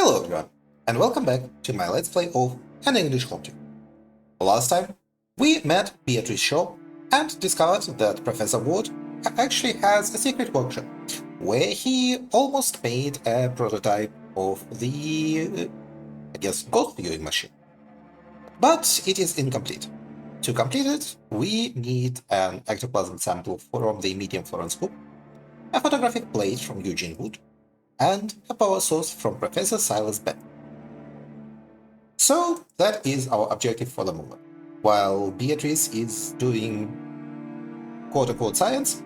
Hello everyone, and welcome back to my Let's Play of an English Haunting. Last time, we met Beatrice Shaw and discovered that Professor Ward actually has a secret workshop, where he almost made a prototype of the, ghost viewing machine. But it is incomplete. To complete it, we need an ectoplasm sample from the medium Florence Coop, a photographic plate from Eugene Wood, and a power source from Professor Silas Beck. So that is our objective for the moment. While Beatrice is doing quote-unquote science,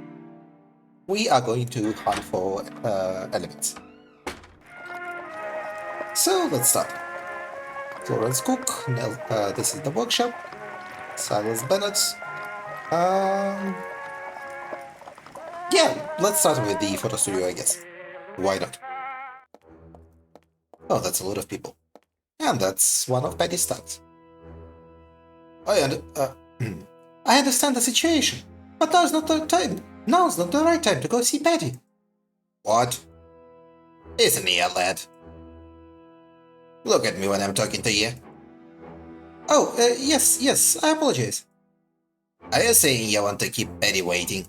we are going to hunt for elements. So let's start. Florence Cook, this is the workshop. Silas Bennett. Yeah, let's start with the photo studio, I guess. Why not? Oh, that's a lot of people. And that's one of Patty's stats. I understand the situation, but now's not the time. Now's not the right time to go see Patty. What? Isn't he a lad? Look at me when I'm talking to you. Oh, yes, I apologize. Are you saying you want to keep Patty waiting?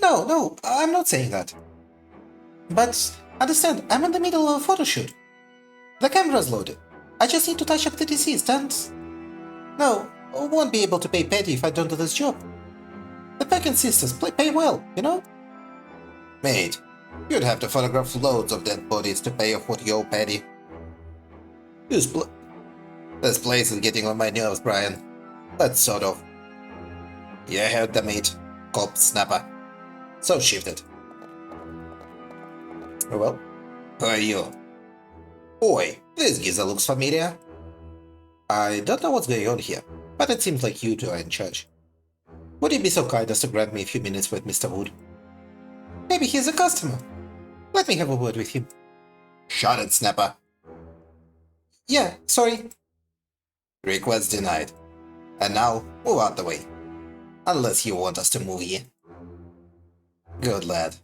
No, I'm not saying that. But understand, I'm in the middle of a photo shoot. The camera's loaded. I just need to touch up the deceased and... No, I won't be able to pay Patty if I don't do this job. The Peck and sisters pay well, you know? Mate, you'd have to photograph loads of dead bodies to pay off what you owe Patty. This place is getting on my nerves, Brian. That's sort of... You heard the mate, cop snapper. So shift it. Oh well. Who are you? Oi, this geezer looks familiar. I don't know what's going on here, but it seems like you two are in charge. Would you be so kind as to grant me a few minutes with Mr. Wood? Maybe he's a customer. Let me have a word with him. Shut it, Snapper. Yeah, sorry. Request denied. And now, move out the way. Unless you want us to move here. Good lad.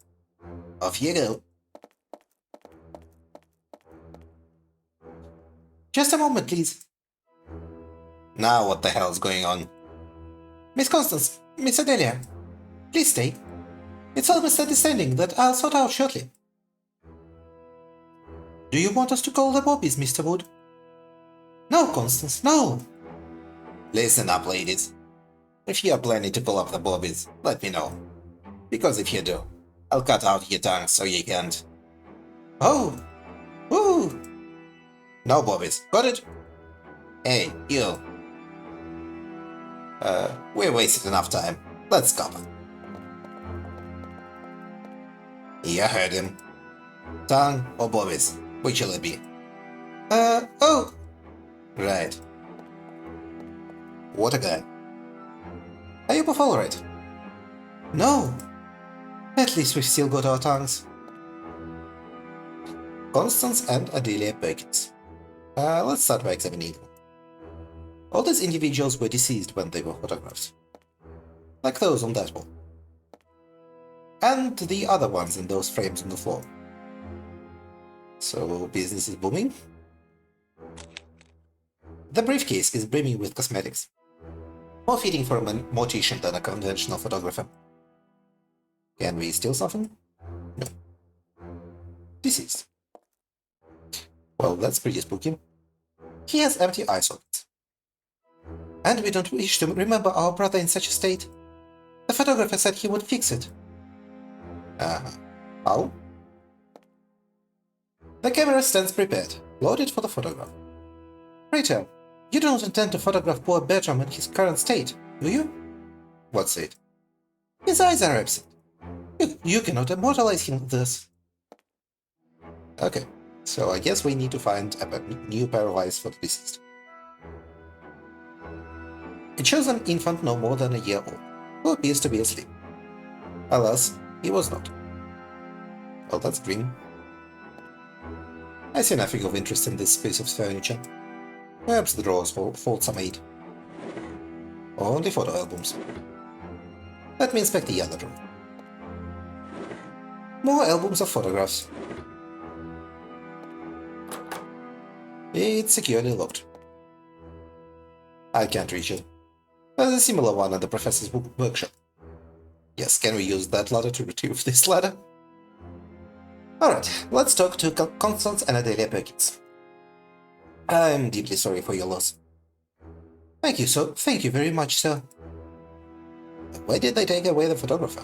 Off you go. Just a moment, please. Now what the hell's going on? Miss Constance, Miss Adelia, please stay. It's all misunderstanding that I'll sort out shortly. Do you want us to call the Bobbies, Mr. Wood? No, Constance, no. Listen up, ladies. If you are planning to call up the Bobbies, let me know. Because if you do, I'll cut out your tongue so you can't. Oh! Woo! No Bobbies, got it? Hey, you. We wasted enough time. Let's go. You heard him. Tongue or Bobbies, which will it be? Oh! Right. What a guy. Are you both alright? No. At least we've still got our tongues. Constance and Adelia Perkins. Let's start by examining them. All these individuals were deceased when they were photographed. Like those on that wall. And the other ones in those frames on the floor. So, business is booming? The briefcase is brimming with cosmetics. More fitting for a mortician than a conventional photographer. Can we steal something? No. Deceased. Well, that's pretty spooky. He has empty eye sockets. And we don't wish to remember our brother in such a state. The photographer said he would fix it. How? The camera stands prepared, loaded for the photograph. Pray tell, you do not intend to photograph poor Bertram in his current state, do you? What state? His eyes are absent. You cannot immortalize him thus. Okay, so I guess we need to find a new pair of eyes for the deceased. It shows an infant no more than a year old, who appears to be asleep. Alas, he was not. Well, that's grim. I see nothing of interest in this piece of furniture. Perhaps the drawers hold some aid. Only photo albums. Let me inspect the other drawer. More albums of photographs. It's securely locked. I can't reach it. There's a similar one at the professor's workshop. Yes, can we use that ladder to retrieve this ladder? Alright, let's talk to Constance and Adelia Perkins. I'm deeply sorry for your loss. Thank you very much, sir. Why did they take away the photographer?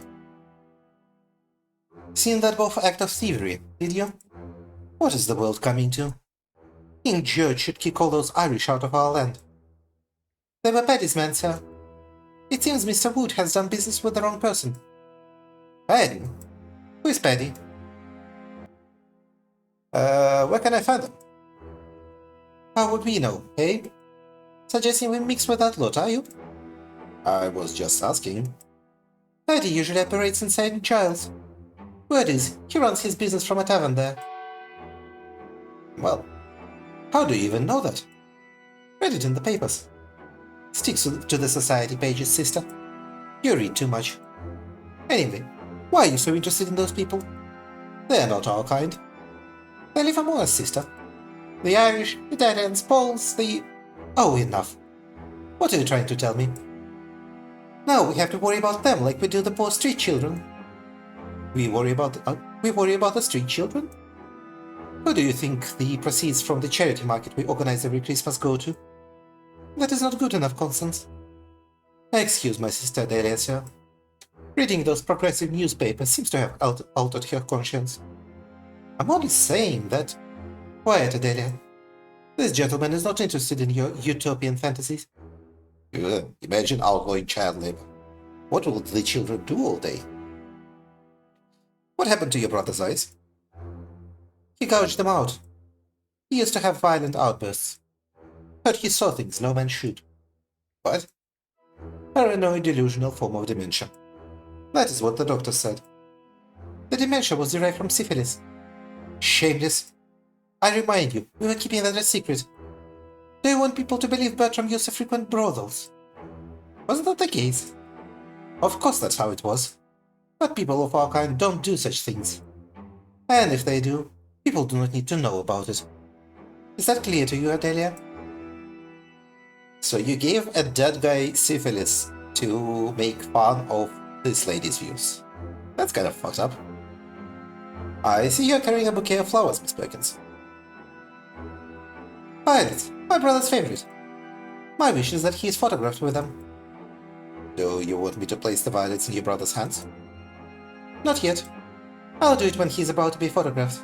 Seen that both act of thievery, did you? What is the world coming to? King George should kick all those Irish out of our land. They were Paddy's men, sir. It seems Mr. Wood has done business with the wrong person. Paddy? Who is Paddy? Where can I find them? How would we know, eh? Suggesting we mix with that lot, are you? I was just asking. Paddy usually operates in St. Giles. Word is, he runs his business from a tavern there. Well, how do you even know that? Read it in the papers. Sticks to the society pages, sister. You read too much. Anyway, why are you so interested in those people? They're not our kind. They live among us, sister. The Irish, the Italians, Poles, the... Oh, enough. What are you trying to tell me? Now we have to worry about them like we do the poor street children. We worry about the street children? Who do you think the proceeds from the charity market we organize every Christmas go to? That is not good enough, Constance. Excuse my sister Adelia, sir. Reading those progressive newspapers seems to have altered her conscience. I'm only saying that... Quiet, Adelia. This gentleman is not interested in your utopian fantasies. Imagine outlawing child labor. What will the children do all day? What happened to your brother's eyes? He gouged them out. He used to have violent outbursts. But he saw things no man should. What? Paranoid delusional form of dementia. That is what the doctor said. The dementia was derived from syphilis. Shameless. I remind you, we were keeping that a secret. Do you want people to believe Bertram used to frequent brothels? Wasn't that the case? Of course that's how it was. But people of our kind don't do such things. And if they do, people do not need to know about it. Is that clear to you, Adelia? So you gave a dead guy syphilis to make fun of this lady's views. That's kind of fucked up. I see you're carrying a bouquet of flowers, Miss Perkins. Violet, my brother's favorite. My wish is that he is photographed with them. Do you want me to place the violets in your brother's hands? Not yet. I'll do it when he's about to be photographed.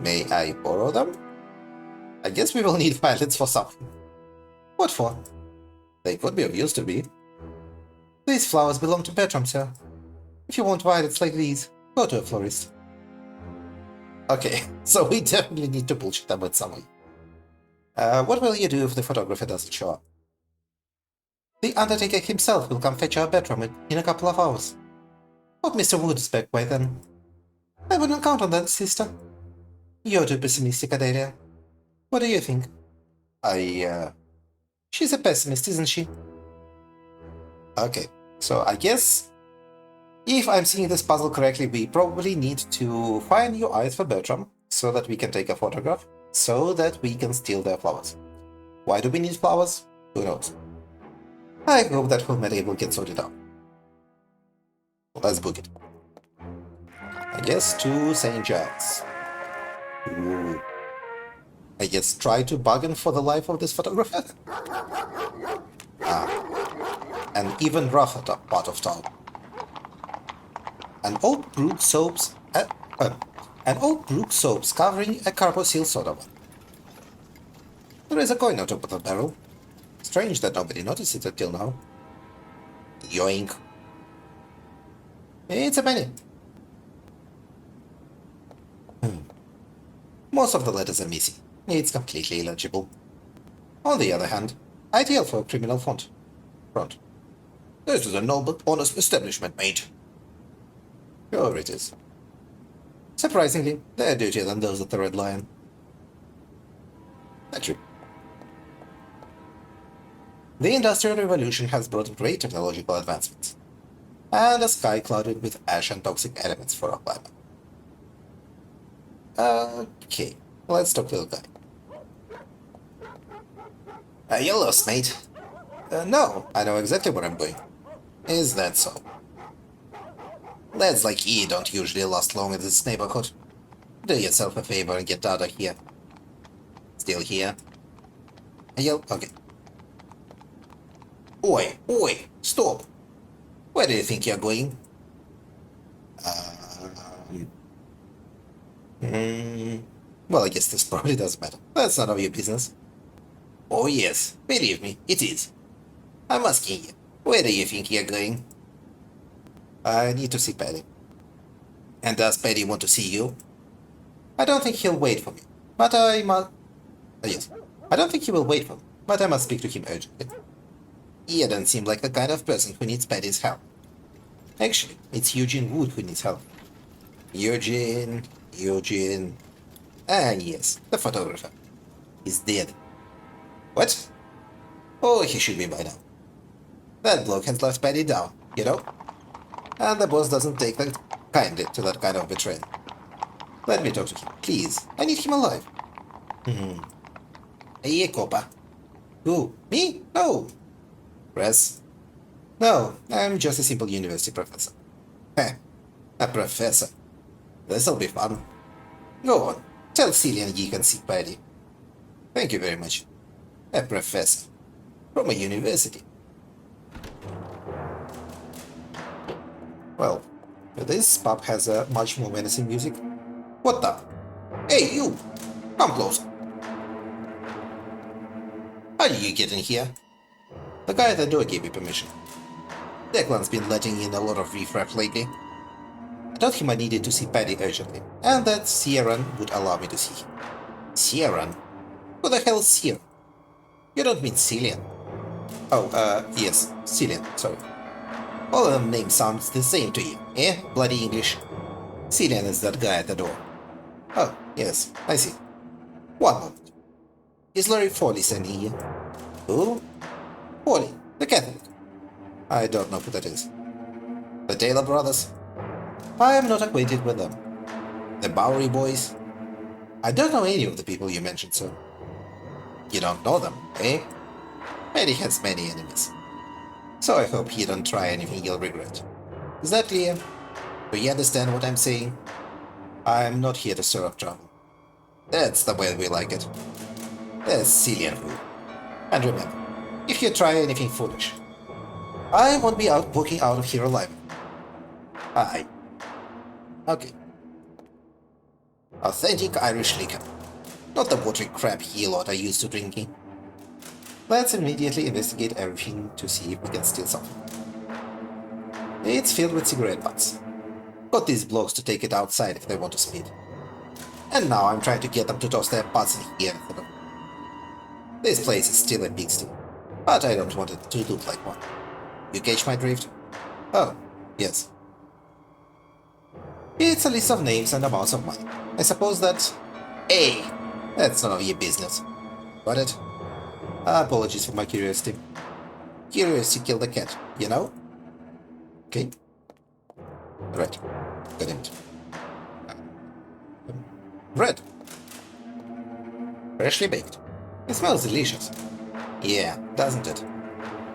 May I borrow them? I guess we will need violets for something. What for? They could be of use to me. These flowers belong to Bertram, sir. If you want violets like these, go to a florist. Okay, so we definitely need to bullshit them with someone. What will you do if the photographer doesn't show up? The undertaker himself will come fetch our Bertram in a couple of hours. Hope Mr. Wood is back by then. I wouldn't count on that, sister. You're too pessimistic, Adelia. What do you think? She's a pessimist, isn't she? Okay, so I guess... if I'm seeing this puzzle correctly, we probably need to find your eyes for Bertram, so that we can take a photograph, so that we can steal their flowers. Why do we need flowers? Who knows? I hope that whole matter will get sorted out. Let's book it. I guess to St. Giles. Ooh. I guess try to bargain for the life of this photographer? An even rougher part of town. An old Brook soaps covering a carbosil soda one. There is a coin on top of the barrel. Strange that nobody noticed it until now. Yoink. It's a penny. Most of the letters are missing. It's completely illegible. On the other hand, ideal for a criminal front. This is a noble, honest establishment, mate. Sure it is. Surprisingly, they're dirtier than those at the Red Lion. That's true. The Industrial Revolution has brought great technological advancements, and a sky clouded with ash and toxic elements for our climate. Okay, Let's talk, little guy. You lost, mate. No, I know exactly where I'm going. Is that so? Lads like you don't usually last long in this neighborhood. Do yourself a favor and get out of here. Still here? Okay. Oi, stop! Where do you think you're going? Hmm. Well, I guess this probably doesn't matter. That's none of your business. Oh yes, believe me, it is. I'm asking you, where do you think you're going? I need to see Paddy. And does Paddy want to see you? I don't think he'll wait for me, but I must... yes. I don't think he will wait for me, but I must speak to him urgently. He doesn't seem like the kind of person who needs Paddy's help. Actually, it's Eugene Wood who needs help. Eugene... Ah, yes, the photographer. He's dead. What? Oh, he should be by now. That bloke has left Paddy down, you know? And the boss doesn't take that kindly to that kind of betrayal. Let me talk to him, please. I need him alive. Hey, Copa. Who? Me? No. Press? No, I'm just a simple university professor. Heh, a professor. This'll be fun. Go on, tell Cillian you can see Paddy. Thank you very much. A professor. From a university. Well, this pub has a much more menacing music. What the? Hey, you! Come close. How did you get in here? The guy at the door gave me permission. Declan's been letting in a lot of riffraff lately. I told him I needed to see Paddy urgently, and that Sierran would allow me to see him. Sierran? Who the hell is Sierran? You don't mean Cillian? Oh, yes, Cillian, sorry. All of them names sounds the same to you, eh? Bloody English. Cillian is that guy at the door. Oh, yes, I see. One moment. Is Larry Foley sending you? Who? Foley, the Catholic. I don't know who that is. The Taylor brothers? I am not acquainted with them. The Bowery boys? I don't know any of the people you mentioned, sir. You don't know them, eh? Paddy has many enemies. So I hope you don't try anything you'll regret. Is that clear? Do you understand what I'm saying? I'm not here to stir up trouble. That's the way we like it. That's Cillian rule. And remember, if you try anything foolish, I won't be walking out of here alive. Aye. Okay. Authentic Irish liquor. Not the watery crap ye lot are used to drinking. Let's immediately investigate everything to see if we can steal something. It's filled with cigarette butts. Got these blokes to take it outside if they want to speed. And now I'm trying to get them to toss their butts in here for them. This place is still a pigsty, but I don't want it to look like one. You catch my drift? Oh, yes. It's a list of names and amounts of money. I suppose that... Hey! That's none of your business. Got it? Apologies for my curiosity. Curiosity killed the cat, you know? Okay. Right. Got it. Bread. Freshly baked. It smells delicious. Yeah, doesn't it?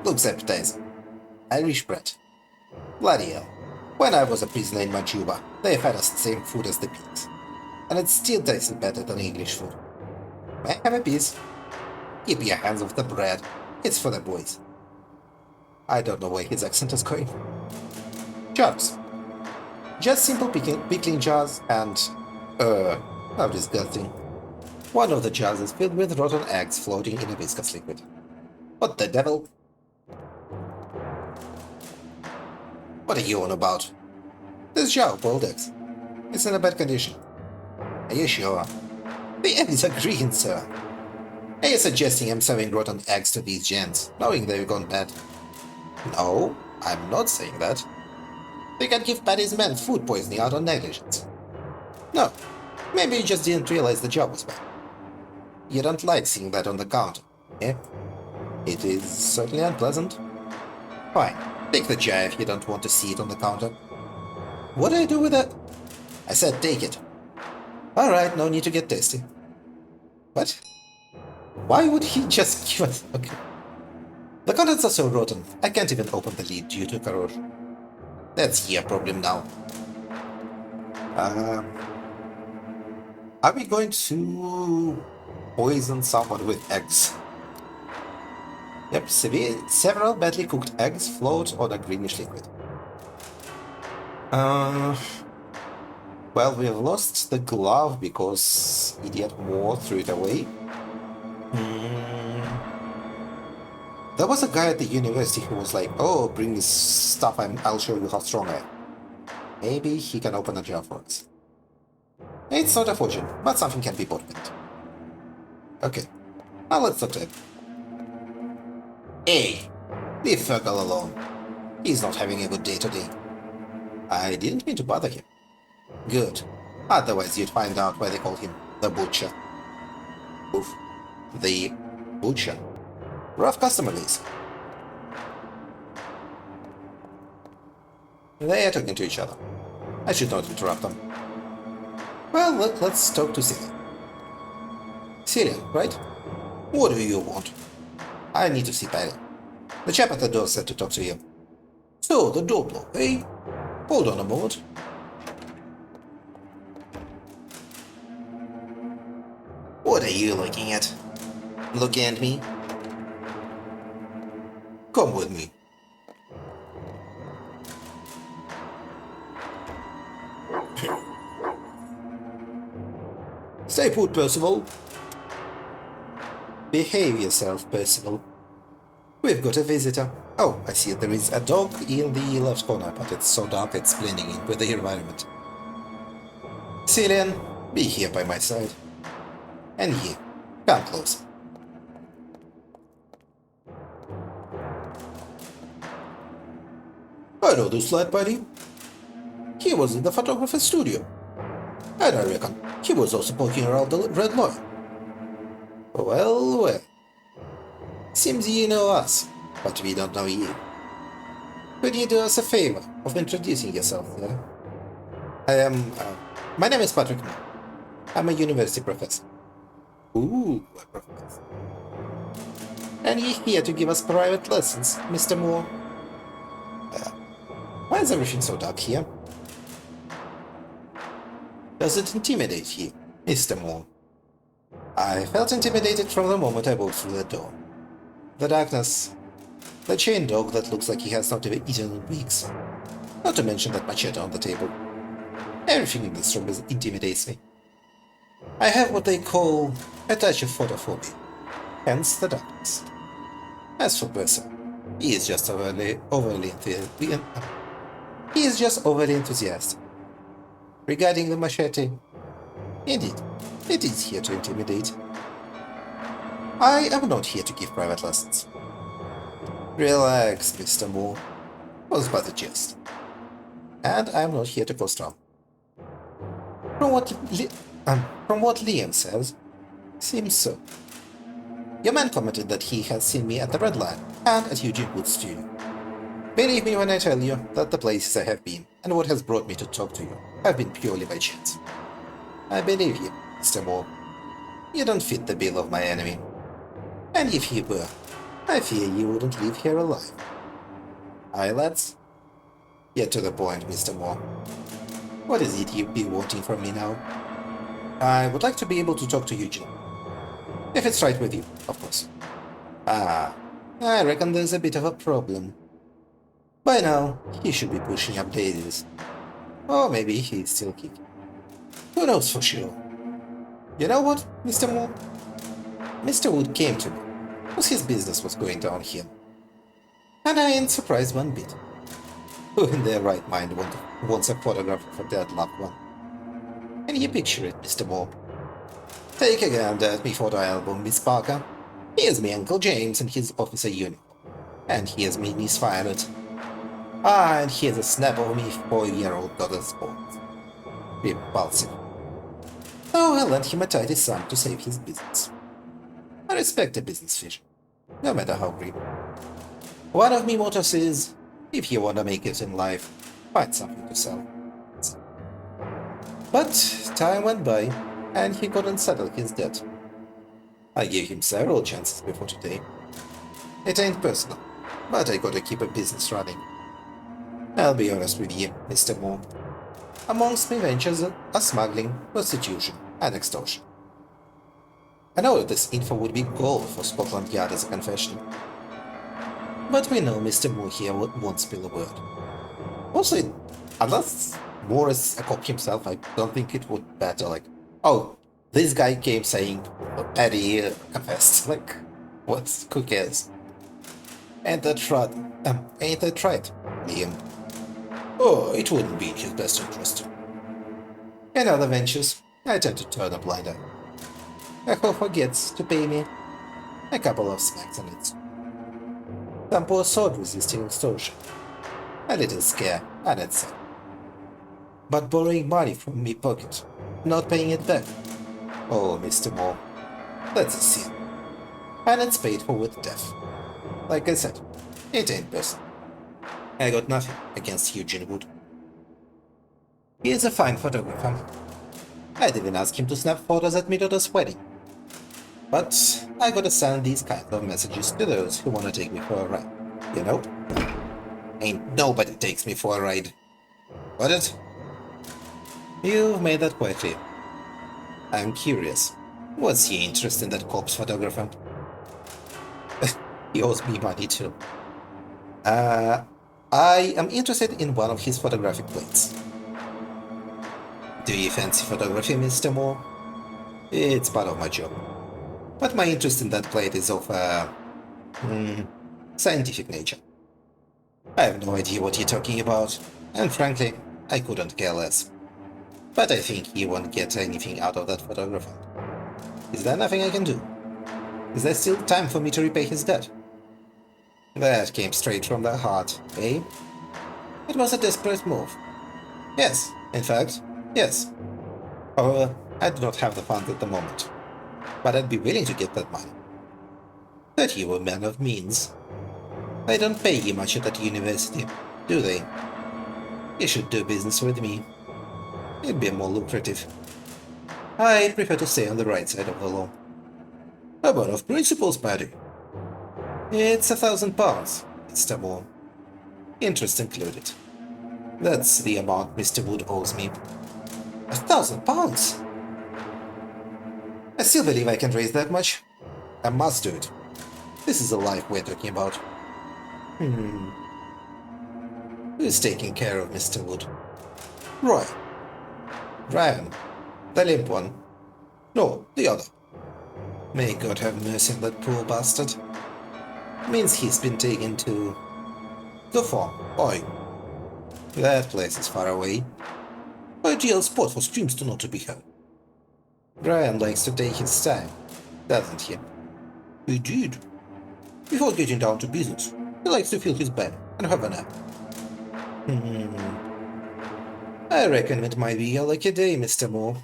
Looks appetizing. Irish bread. Bloody hell. When I was a prisoner in Majuba, they fed us the same food as the pigs. And it still tasted better than English food. May I have a piece? Keep your hands off the bread. It's for the boys. I don't know where his accent is going. Jars. Just simple pickling jars and... how disgusting. One of the jars is filled with rotten eggs floating in a viscous liquid. What the devil? What are you on about? This jar of boiled eggs. It's in a bad condition. Are you sure? The eggs are green, sir. Are you suggesting I'm serving rotten eggs to these gents, knowing they've gone bad? No, I'm not saying that. They can give Paddy's men food poisoning out on negligence. No, maybe you just didn't realize the job was bad. You don't like seeing that on the counter, eh? It is certainly unpleasant. Fine, take the jar if you don't want to see it on the counter. What do I do with that? I said take it. Alright, no need to get tasty. What? Why would he just give us... Okay. The contents are so rotten, I can't even open the lid due to corrosion. That's your problem now. Are we going to poison someone with eggs? Yep, several badly cooked eggs float on a greenish liquid. Well, we've lost the glove because Idiot Moore threw it away. There was a guy at the university who was like, oh, bring this stuff and I'll show you how strong I am. Maybe he can open a jar for us. It's not a fortune, but something can be bought with it. Okay, now let's talk to him. Hey, leave Fergal alone. He's not having a good day today. I didn't mean to bother him. Good. Otherwise you'd find out why they call him the Butcher. Oof. The Butcher. Rough customer list. They are talking to each other. I should not interrupt them. Well, let's talk to Celia. Celia, right? What do you want? I need to see Patty. The chap at the door said to talk to you. So, the door block, eh? Hold on a moment. What are you looking at? Looking at me? Come with me. Stay put, Percival. Behave yourself, Percival. We've got a visitor. Oh, I see there is a dog in the left corner, but it's so dark it's blending in with the environment. Cillian, be here by my side. And here, come close. I know this lad, buddy. He was in the photographer's studio. And I reckon he was also poking around the Red Lion. Well, well. Seems you know us, but we don't know you. Could you do us a favor of introducing yourself, sir? My name is Patrick Moore. I'm a university professor. Ooh, a professor. And you're here to give us private lessons, Mr. Moore. Why is everything so dark here? Does it intimidate you, Mr. Moore? I felt intimidated from the moment I walked through the door. The darkness, the chained dog that looks like he has not even eaten in weeks. Not to mention that machete on the table. Everything in this room intimidates me. I have what they call a touch of photophobia, hence the darkness. As for Besser, he is just overly enthusiastic. Regarding the machete, indeed, it is here to intimidate. I am not here to give private lessons. Relax, Mr. Moore. It was but a jest. And I am not here to cause trouble. From what Liam says, seems so. Your man commented that he has seen me at the Red Lion and at Eugene Wood's studio. Believe me when I tell you that the places I have been and what has brought me to talk to you have been purely by chance. I believe you, Mr. Moore. You don't fit the bill of my enemy. And if you were, I fear you wouldn't leave here alive. Aye, lads? Get to the point, Mr. Moore. What is it you'd be wanting from me now? I would like to be able to talk to Eugene. If it's right with you, of course. Ah, I reckon there's a bit of a problem. By now, he should be pushing up daisies. Or maybe he's still kicking. Who knows for sure? You know what, Mr. Moore? Mr. Wood came to me, because his business was going down here. And I ain't surprised one bit. Who in their right mind wants a photograph of a dead loved one? Can you picture it, Mr. Moore? Take a gander at me photo album, Miss Parker. Here's me Uncle James in his officer uniform. And here's me Miss Violet. Ah, and here's a snap of me 4-year-old daughter's bones. Repulsive. So I lent him a tidy sum to save his business. I respect a business vision, no matter how grim. One of me mottos is, if you wanna make it in life, find something to sell. But time went by, and he couldn't settle his debt. I gave him several chances before today. It ain't personal, but I gotta keep a business running. I'll be honest with you, Mr. Moore. Amongst my ventures are smuggling, prostitution, and extortion. I know that this info would be gold for Scotland Yard as a confession. But we know Mr. Moore here won't spill a word. Also, unless Moore is a cop himself, I don't think it would matter. Like, oh, this guy came saying Paddy confessed. Like, who cares? Ain't that right, Liam? Oh, it wouldn't be in his best interest. In other ventures, I tend to turn a blind eye. I hope forgets to pay me a couple of smacks on it. Some poor sword resisting extortion. A little scare, and it's sad. But borrowing money from me pocket, not paying it back. Oh, Mr. Moore, that's a sin. And it's paid for with death. Like I said, it ain't personal. I got nothing against Eugene Wood. He is a fine photographer. I'd even ask him to snap photos at my daughter's wedding. But I gotta send these kinds of messages to those who wanna take me for a ride, you know? Ain't nobody takes me for a ride. Got it? You've made that quite clear. I'm curious. What's your interest in that corpse photographer? He owes me money too. I am interested in one of his photographic plates. Do you fancy photography, Mr. Moore? It's part of my job. But my interest in that plate is of a scientific nature. I have no idea what you're talking about, and frankly, I couldn't care less. But I think he won't get anything out of that photographer. Is there nothing I can do? Is there still time for me to repay his debt? That came straight from the heart, eh? It was a desperate move. Yes, in fact, yes. However, I do not have the funds at the moment. But I'd be willing to get that money. That you a man of means. They don't pay you much at that university, do they? You should do business with me. It'd be more lucrative. I prefer to stay on the right side of the law. A bond of principles, Paddy. It's £1,000, Mr. Moore. Interest included. That's the amount Mr. Wood owes me. £1,000? I still believe I can raise that much. I must do it. This is the life we're talking about. Who's taking care of Mr. Wood? Roy. Ryan. The limp one. No, the other. May God have mercy on that poor bastard. Means he's been taken to the farm. Oi. That place is far away. Ideal spot for streams to not to be heard. Brian likes to take his time, doesn't he? Indeed. Before getting down to business, he likes to fill his bed and have a nap. I reckon it might be a lucky day, Mr. Moore.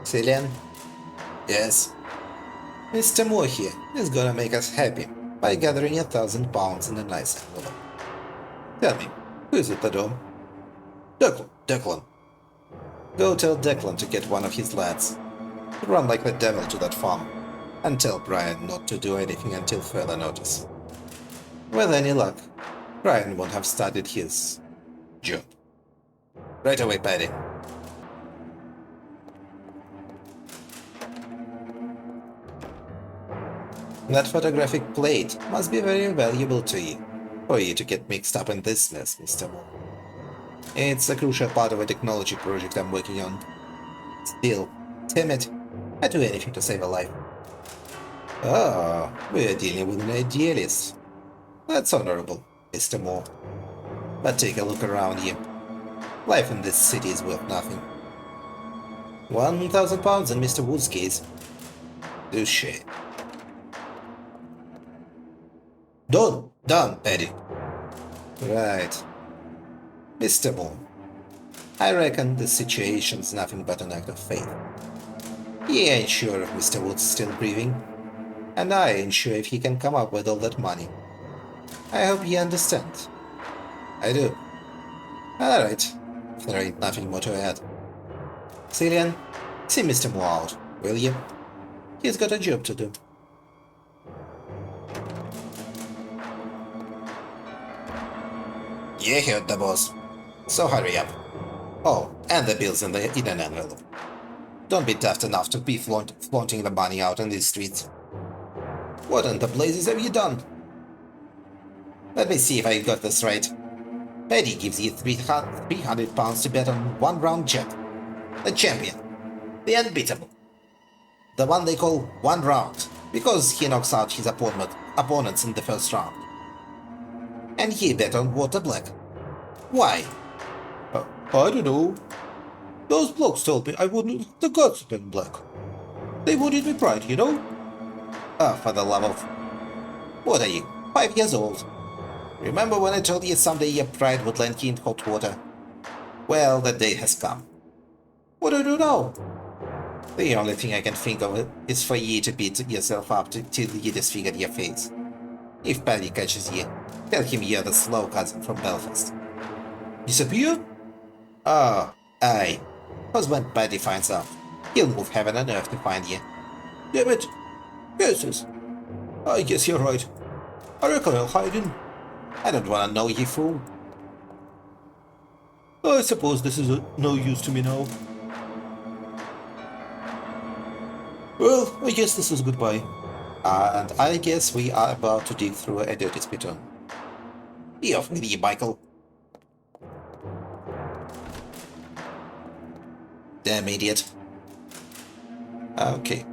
Cillian? Yes? Mr. Moore here is gonna make us happy by gathering £1,000 in a nice envelope. Tell me, who is at the door? Declan. Go tell Declan to get one of his lads. Run like the devil to that farm, and tell Brian not to do anything until further notice. With any luck, Brian won't have started his job. Right away, Paddy. That photographic plate must be very valuable to you, for you to get mixed up in this mess, Mr. Moore. It's a crucial part of a technology project I'm working on. Still, damn it, I'd do anything to save a life. Ah, we're dealing with an idealist. That's honorable, Mr. Moore. But take a look around here. Life in this city is worth nothing. £1,000 in Mr. Wood's case. Touché. Done, Paddy. Right. Mr. Moore, I reckon this situation's nothing but an act of faith. He ain't sure if Mr. Wood's still breathing, and I ain't sure if he can come up with all that money. I hope you understand. I do. Alright, if there ain't nothing more to add. Cillian, see Mr. Moore out, will you? He's got a job to do. You heard the boss. So hurry up. Oh, and the bill's in an envelope. Don't be daft enough to be flaunting the money out in these streets. What in the blazes have you done? Let me see if I got this right. Paddy gives you £300 to bet on one round jet. The champion. The unbeatable. The one they call one round, because he knocks out his opponents in the first round. And he bet on water black. Why? I don't know. Those blokes told me I wouldn't have the guts to bet black. They wanted me bright, you know? Ah, for the love of... What are you, 5 years old? Remember when I told you someday your pride would land you in hot water? Well, that day has come. What do I do now? The only thing I can think of is for you to beat yourself up till you disfigured your face. If Paddy catches you, tell him you're the slow cousin from Belfast. Disappear? Ah, aye. Cause when Paddy finds out, he'll move heaven and earth to find you. Damn it! Yes. I guess you're right. I reckon I'll hide in. I don't wanna know, you fool. I suppose this is no use to me now. Well, I guess this is goodbye. And I guess we are about to dig through a dirty spittoon. Be off with you, Michael. Damn idiot. Okay.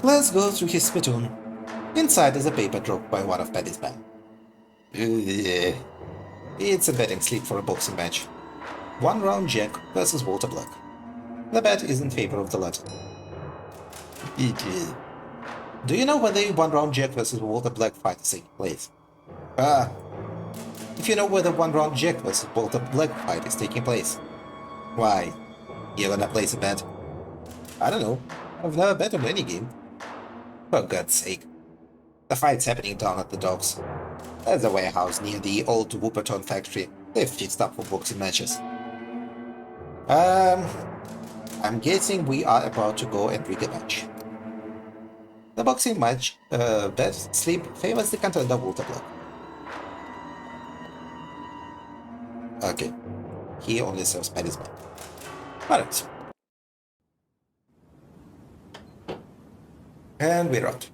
Let's go through his spittoon. Inside is a paper dropped by one of Paddy's men. It's a betting slip for a boxing match. One round Jack versus Walter Black. The bet is in favor of the latter. Do you know when the one round Jack versus Walter Black fight is taking place? If you know where the one round Jack versus Walter Black fight is taking place, why, you're gonna place a bet? I don't know. I've never bet on any game. For God's sake. The fight's happening down at the docks. There's a warehouse near the old Whooperton factory. They've fixed up for boxing matches. I'm guessing we are about to go and rig a match. The boxing match bet slip favors the contender Walter Black. Okay. He only serves Paddy's man. Alright. And we're out.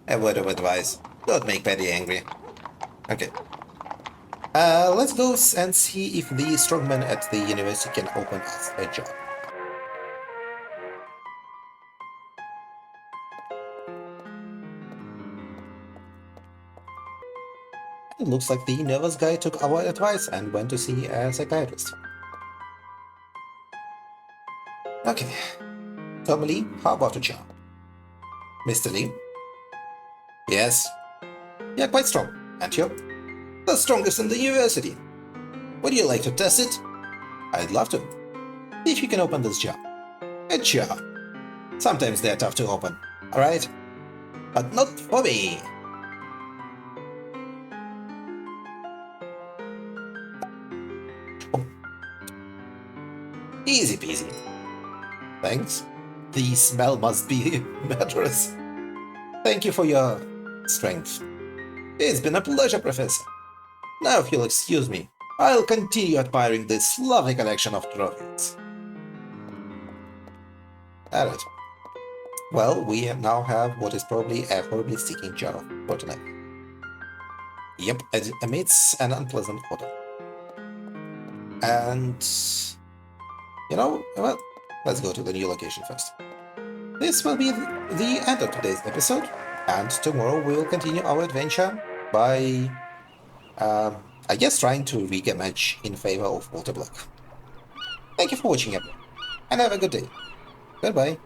A word of advice. Don't make Paddy angry. Okay. Let's go and see if the strongman at the university can open us a job. It looks like the nervous guy took our advice and went to see a psychiatrist. Okay. Tom Lee, how about a job? Mr. Lee? Yes. You're quite strong, aren't you? The strongest in the university. Would you like to test it? I'd love to. See if you can open this jar. A jar. Sometimes they're tough to open, alright? But not for me. Easy peasy. Thanks. The smell must be murderous. Thank you for your strength. It's been a pleasure, Professor. Now, if you'll excuse me, I'll continue admiring this lovely collection of trophies. Alright. Well, we now have what is probably a horribly sticking jar of botanite. Yep, it emits an unpleasant odor. And... you know, well, let's go to the new location first. This will be the end of today's episode, and tomorrow we'll continue our adventure by, I guess, trying to rig a match in favor of Walter Black. Thank you for watching, everyone, and have a good day. Goodbye.